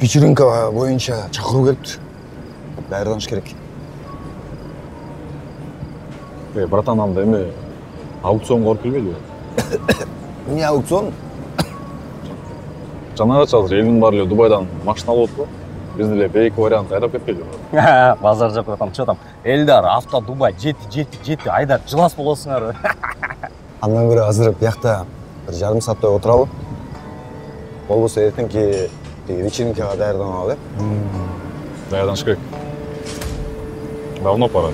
вечеринка боюнча чакыруу келипти. Даярданыш керек. Братан, анда эме аукционга барып келбейлиби? Эмне аукцион? Жанагачы азыр элдин баары эле Дубайдан машина алып атпы? Биз деле б2 вариант айдап кетпейлиби? Базар жок братан, чо там? Элдар, авто Дубай, жетти, айдар, жылас болосуңар. Андан көрө азыр биякта бир жарым сааттай отуралы. Болбосо эртеңки вечеринкага даярданалы. Даярданыш керек. Давно пора.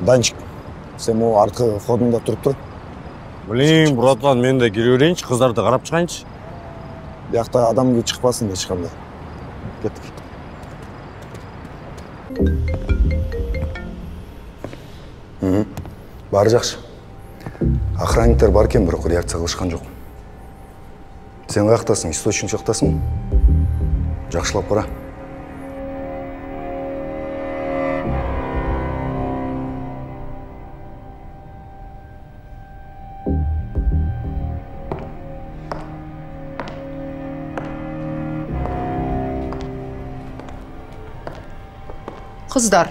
Данчик, сен могу аркы входунда туруп тур. Блин, братан, мен де кире берейинчи, кыздарды карап чыгайынчы. Биякта адам көп чыкпасын эч кандай. Кеттик. Баары жакшы. Охранниктер бар экен, бирок реакция кылышкан жок. Сен каяктасың? Источник жактасың? Жакшылап кара. Кыздар,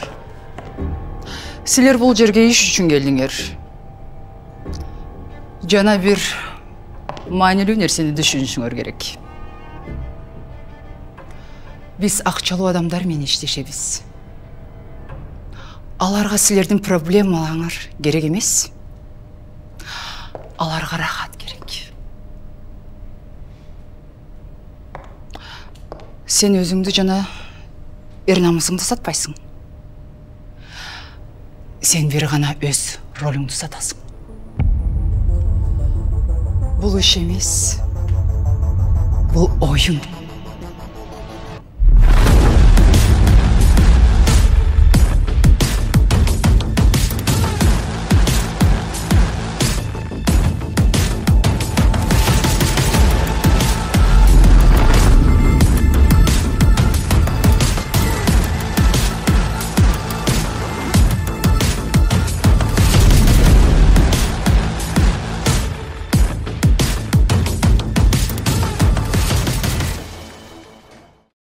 силер бул жерге иш үчүн келдиңер. Жана бир маанилүү нерсени түшүнүшүңөр керек. Биз акчалуу адамдар менен иштешебиз. Аларга силердин проблемаларыңар керек эмес. Аларга рахат керек. Сен өзүңдү жана эр-намысыңды сатпайсың. Сен бир гана өз ролуңду сатасың. Бул иш эмес. Бул оюн.